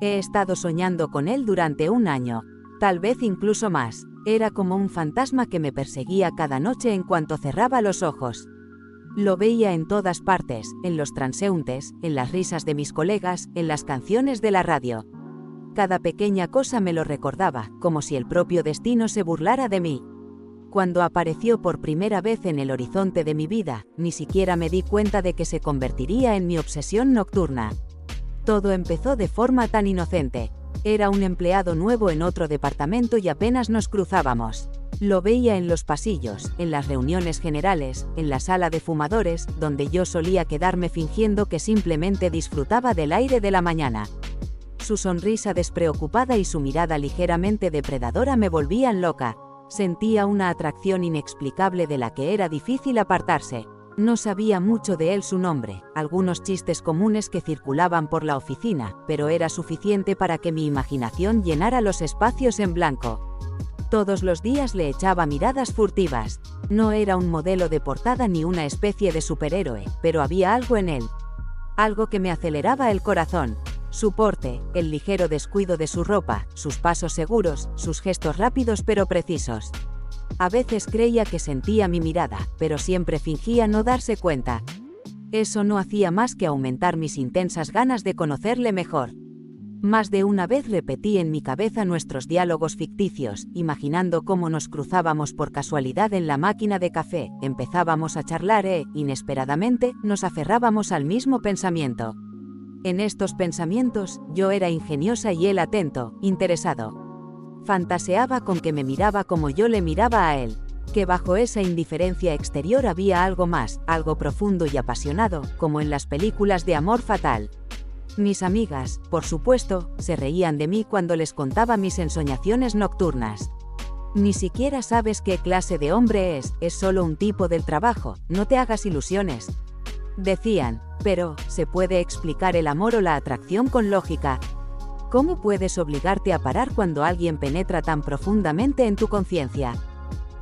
He estado soñando con él durante un año, tal vez incluso más. Era como un fantasma que me perseguía cada noche en cuanto cerraba los ojos. Lo veía en todas partes, en los transeúntes, en las risas de mis colegas, en las canciones de la radio. Cada pequeña cosa me lo recordaba, como si el propio destino se burlara de mí. Cuando apareció por primera vez en el horizonte de mi vida, ni siquiera me di cuenta de que se convertiría en mi obsesión nocturna. Todo empezó de forma tan inocente. Era un empleado nuevo en otro departamento y apenas nos cruzábamos. Lo veía en los pasillos, en las reuniones generales, en la sala de fumadores, donde yo solía quedarme fingiendo que simplemente disfrutaba del aire de la mañana. Su sonrisa despreocupada y su mirada ligeramente depredadora me volvían loca. Sentía una atracción inexplicable de la que era difícil apartarse. No sabía mucho de él su nombre, algunos chistes comunes que circulaban por la oficina, pero era suficiente para que mi imaginación llenara los espacios en blanco. Todos los días le echaba miradas furtivas. No era un modelo de portada ni una especie de superhéroe, pero había algo en él. Algo que me aceleraba el corazón. Su porte, el ligero descuido de su ropa, sus pasos seguros, sus gestos rápidos pero precisos. A veces creía que sentía mi mirada, pero siempre fingía no darse cuenta. Eso no hacía más que aumentar mis intensas ganas de conocerle mejor. Más de una vez repetí en mi cabeza nuestros diálogos ficticios, imaginando cómo nos cruzábamos por casualidad en la máquina de café, empezábamos a charlar e, inesperadamente, nos aferrábamos al mismo pensamiento. En estos pensamientos, yo era ingeniosa y él atento, interesado. Fantaseaba con que me miraba como yo le miraba a él, que bajo esa indiferencia exterior había algo más, algo profundo y apasionado, como en las películas de amor fatal. Mis amigas, por supuesto, se reían de mí cuando les contaba mis ensoñaciones nocturnas. Ni siquiera sabes qué clase de hombre es solo un tipo del trabajo, no te hagas ilusiones. Decían, pero, ¿se puede explicar el amor o la atracción con lógica? ¿Cómo puedes obligarte a parar cuando alguien penetra tan profundamente en tu conciencia?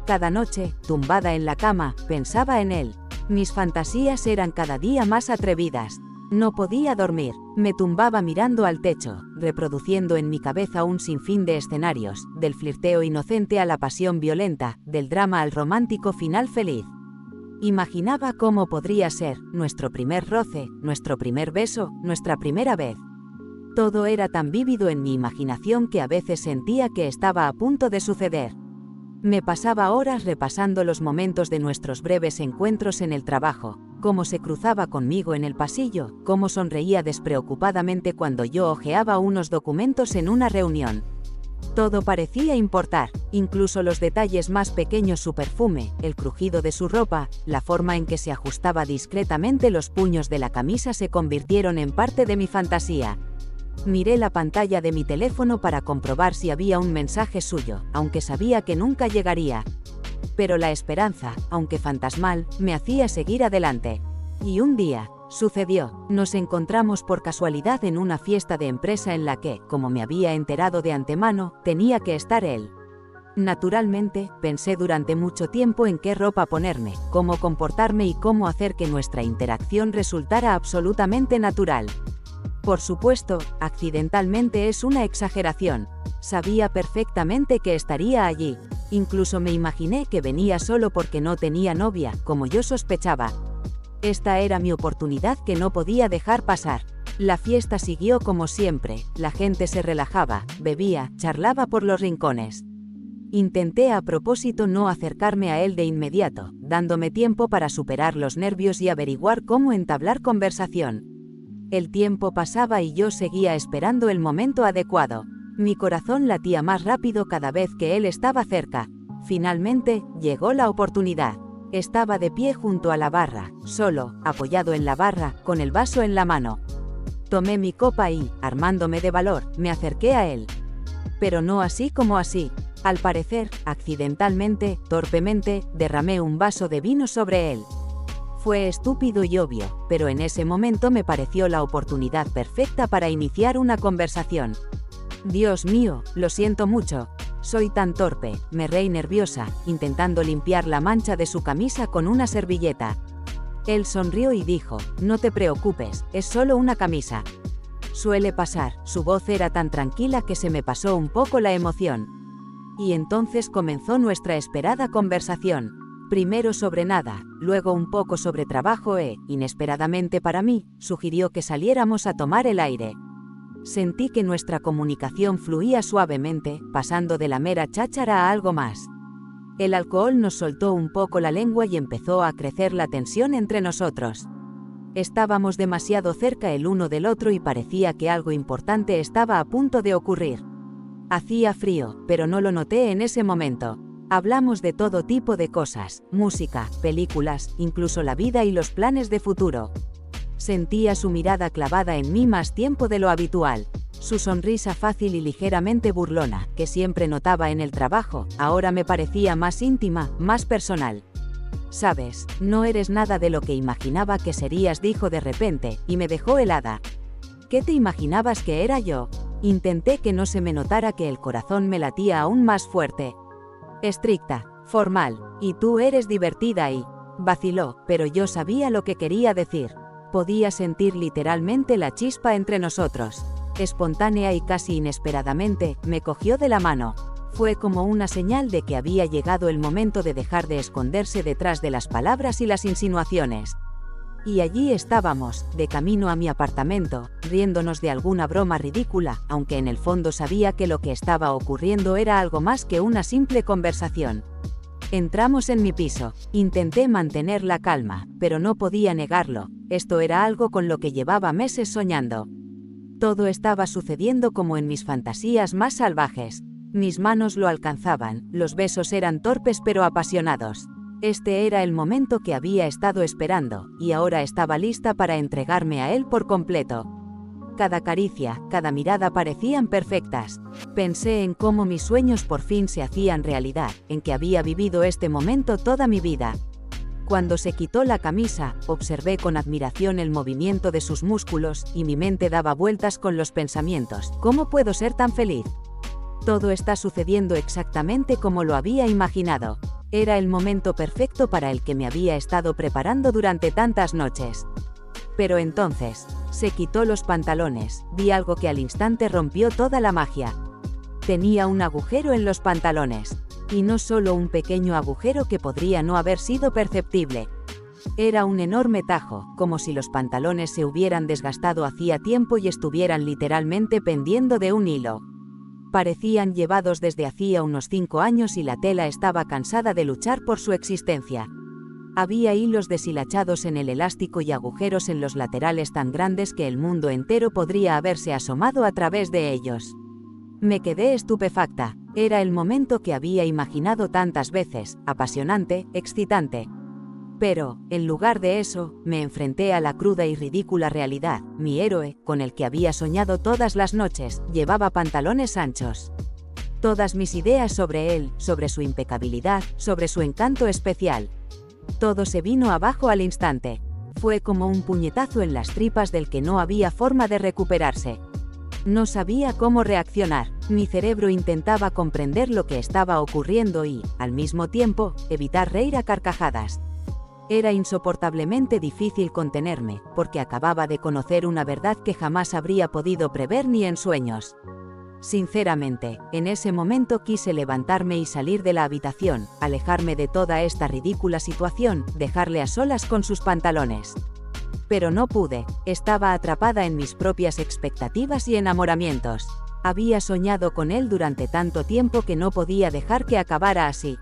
Cada noche, tumbada en la cama, pensaba en él. Mis fantasías eran cada día más atrevidas. No podía dormir, me tumbaba mirando al techo, reproduciendo en mi cabeza un sinfín de escenarios, del flirteo inocente a la pasión violenta, del drama al romántico final feliz. Imaginaba cómo podría ser, nuestro primer roce, nuestro primer beso, nuestra primera vez. Todo era tan vívido en mi imaginación que a veces sentía que estaba a punto de suceder. Me pasaba horas repasando los momentos de nuestros breves encuentros en el trabajo, cómo se cruzaba conmigo en el pasillo, cómo sonreía despreocupadamente cuando yo hojeaba unos documentos en una reunión. Todo parecía importar, incluso los detalles más pequeños: su perfume, el crujido de su ropa, la forma en que se ajustaba discretamente los puños de la camisa se convirtieron en parte de mi fantasía. Miré la pantalla de mi teléfono para comprobar si había un mensaje suyo, aunque sabía que nunca llegaría. Pero la esperanza, aunque fantasmal, me hacía seguir adelante. Y un día, sucedió, nos encontramos por casualidad en una fiesta de empresa en la que, como me había enterado de antemano, tenía que estar él. Naturalmente, pensé durante mucho tiempo en qué ropa ponerme, cómo comportarme y cómo hacer que nuestra interacción resultara absolutamente natural. Por supuesto, accidentalmente es una exageración. Sabía perfectamente que estaría allí. Incluso me imaginé que venía solo porque no tenía novia, como yo sospechaba. Esta era mi oportunidad que no podía dejar pasar. La fiesta siguió como siempre, la gente se relajaba, bebía, charlaba por los rincones. Intenté a propósito no acercarme a él de inmediato, dándome tiempo para superar los nervios y averiguar cómo entablar conversación. El tiempo pasaba y yo seguía esperando el momento adecuado. Mi corazón latía más rápido cada vez que él estaba cerca. Finalmente, llegó la oportunidad. Estaba de pie junto a la barra, solo, apoyado en la barra, con el vaso en la mano. Tomé mi copa y, armándome de valor, me acerqué a él. Pero no así como así. Al parecer, accidentalmente, torpemente, derramé un vaso de vino sobre él. Fue estúpido y obvio, pero en ese momento me pareció la oportunidad perfecta para iniciar una conversación. Dios mío, lo siento mucho. Soy tan torpe, me reí nerviosa, intentando limpiar la mancha de su camisa con una servilleta. Él sonrió y dijo, no te preocupes, es solo una camisa. Suele pasar, su voz era tan tranquila que se me pasó un poco la emoción. Y entonces comenzó nuestra esperada conversación. Primero sobre nada, luego un poco sobre trabajo inesperadamente para mí, sugirió que saliéramos a tomar el aire. Sentí que nuestra comunicación fluía suavemente, pasando de la mera cháchara a algo más. El alcohol nos soltó un poco la lengua y empezó a crecer la tensión entre nosotros. Estábamos demasiado cerca el uno del otro y parecía que algo importante estaba a punto de ocurrir. Hacía frío, pero no lo noté en ese momento. Hablamos de todo tipo de cosas, música, películas, incluso la vida y los planes de futuro. Sentía su mirada clavada en mí más tiempo de lo habitual. Su sonrisa fácil y ligeramente burlona, que siempre notaba en el trabajo, ahora me parecía más íntima, más personal. «Sabes, no eres nada de lo que imaginaba que serías», dijo de repente, y me dejó helada. «¿Qué te imaginabas que era yo?». Intenté que no se me notara que el corazón me latía aún más fuerte. «Estricta, formal, y tú eres divertida y…». Vaciló, pero yo sabía lo que quería decir. Podía sentir literalmente la chispa entre nosotros. Espontánea y casi inesperadamente, me cogió de la mano. Fue como una señal de que había llegado el momento de dejar de esconderse detrás de las palabras y las insinuaciones. Y allí estábamos, de camino a mi apartamento, riéndonos de alguna broma ridícula, aunque en el fondo sabía que lo que estaba ocurriendo era algo más que una simple conversación. Entramos en mi piso. Intenté mantener la calma, pero no podía negarlo. Esto era algo con lo que llevaba meses soñando. Todo estaba sucediendo como en mis fantasías más salvajes. Mis manos lo alcanzaban, los besos eran torpes pero apasionados. Este era el momento que había estado esperando, y ahora estaba lista para entregarme a él por completo. Cada caricia, cada mirada parecían perfectas. Pensé en cómo mis sueños por fin se hacían realidad, en que había vivido este momento toda mi vida. Cuando se quitó la camisa, observé con admiración el movimiento de sus músculos, y mi mente daba vueltas con los pensamientos. ¿Cómo puedo ser tan feliz? Todo está sucediendo exactamente como lo había imaginado. Era el momento perfecto para el que me había estado preparando durante tantas noches. Pero entonces, se quitó los pantalones, vi algo que al instante rompió toda la magia. Tenía un agujero en los pantalones. Y no solo un pequeño agujero que podría no haber sido perceptible. Era un enorme tajo, como si los pantalones se hubieran desgastado hacía tiempo y estuvieran literalmente pendiendo de un hilo. Parecían llevados desde hacía unos 5 años y la tela estaba cansada de luchar por su existencia. Había hilos deshilachados en el elástico y agujeros en los laterales tan grandes que el mundo entero podría haberse asomado a través de ellos. Me quedé estupefacta. Era el momento que había imaginado tantas veces, apasionante, excitante. Pero, en lugar de eso, me enfrenté a la cruda y ridícula realidad. Mi héroe, con el que había soñado todas las noches, llevaba pantalones anchos. Todas mis ideas sobre él, sobre su impecabilidad, sobre su encanto especial. Todo se vino abajo al instante. Fue como un puñetazo en las tripas del que no había forma de recuperarse. No sabía cómo reaccionar. Mi cerebro intentaba comprender lo que estaba ocurriendo y, al mismo tiempo, evitar reír a carcajadas. Era insoportablemente difícil contenerme, porque acababa de conocer una verdad que jamás habría podido prever ni en sueños. Sinceramente, en ese momento quise levantarme y salir de la habitación, alejarme de toda esta ridícula situación, dejarle a solas con sus pantalones. Pero no pude, estaba atrapada en mis propias expectativas y enamoramientos. Había soñado con él durante tanto tiempo que no podía dejar que acabara así.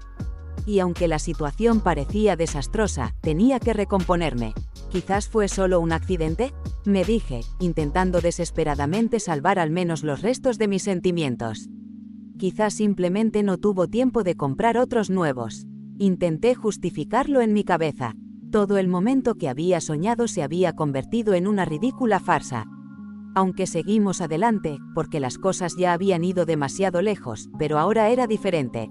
Y aunque la situación parecía desastrosa, tenía que recomponerme. ¿Quizás fue solo un accidente?, me dije, intentando desesperadamente salvar al menos los restos de mis sentimientos. Quizás simplemente no tuvo tiempo de comprar otros nuevos. Intenté justificarlo en mi cabeza. Todo el momento que había soñado se había convertido en una ridícula farsa. Aunque seguimos adelante, porque las cosas ya habían ido demasiado lejos, pero ahora era diferente.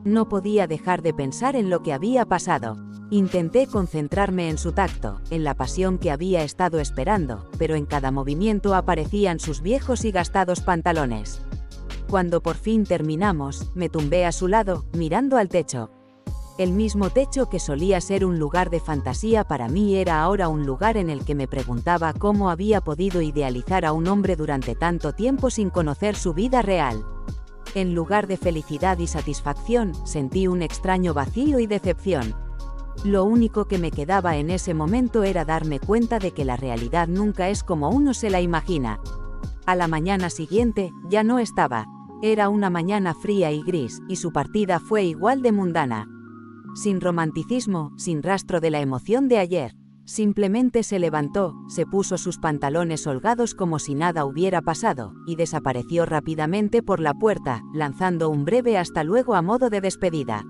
No podía dejar de pensar en lo que había pasado. Intenté concentrarme en su tacto, en la pasión que había estado esperando, pero en cada movimiento aparecían sus viejos y gastados pantalones. Cuando por fin terminamos, me tumbé a su lado, mirando al techo. El mismo techo que solía ser un lugar de fantasía para mí era ahora un lugar en el que me preguntaba cómo había podido idealizar a un hombre durante tanto tiempo sin conocer su vida real. En lugar de felicidad y satisfacción, sentí un extraño vacío y decepción. Lo único que me quedaba en ese momento era darme cuenta de que la realidad nunca es como uno se la imagina. A la mañana siguiente, ya no estaba. Era una mañana fría y gris, y su partida fue igual de mundana. Sin romanticismo, sin rastro de la emoción de ayer. Simplemente se levantó, se puso sus pantalones holgados como si nada hubiera pasado, y desapareció rápidamente por la puerta, lanzando un breve hasta luego a modo de despedida.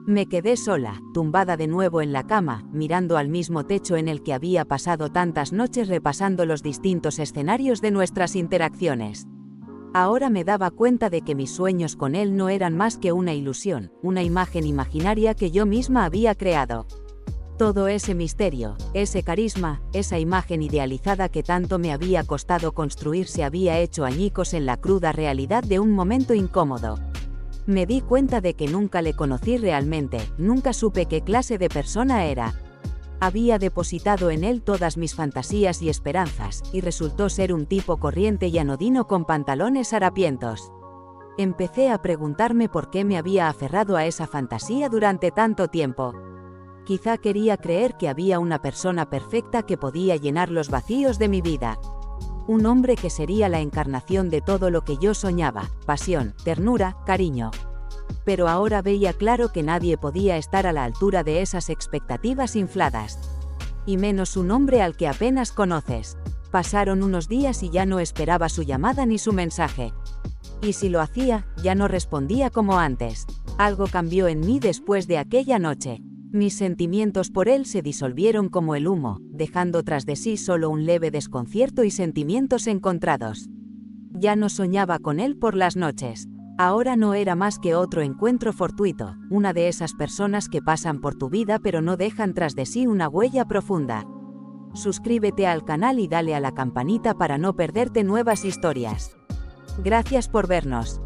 Me quedé sola, tumbada de nuevo en la cama, mirando al mismo techo en el que había pasado tantas noches repasando los distintos escenarios de nuestras interacciones. Ahora me daba cuenta de que mis sueños con él no eran más que una ilusión, una imagen imaginaria que yo misma había creado. Todo ese misterio, ese carisma, esa imagen idealizada que tanto me había costado construir se había hecho añicos en la cruda realidad de un momento incómodo. Me di cuenta de que nunca le conocí realmente, nunca supe qué clase de persona era. Había depositado en él todas mis fantasías y esperanzas, y resultó ser un tipo corriente y anodino con pantalones harapientos. Empecé a preguntarme por qué me había aferrado a esa fantasía durante tanto tiempo. Quizá quería creer que había una persona perfecta que podía llenar los vacíos de mi vida. Un hombre que sería la encarnación de todo lo que yo soñaba: pasión, ternura, cariño. Pero ahora veía claro que nadie podía estar a la altura de esas expectativas infladas. Y menos un hombre al que apenas conoces. Pasaron unos días y ya no esperaba su llamada ni su mensaje. Y si lo hacía, ya no respondía como antes. Algo cambió en mí después de aquella noche. Mis sentimientos por él se disolvieron como el humo, dejando tras de sí solo un leve desconcierto y sentimientos encontrados. Ya no soñaba con él por las noches. Ahora no era más que otro encuentro fortuito, una de esas personas que pasan por tu vida pero no dejan tras de sí una huella profunda. Suscríbete al canal y dale a la campanita para no perderte nuevas historias. Gracias por vernos.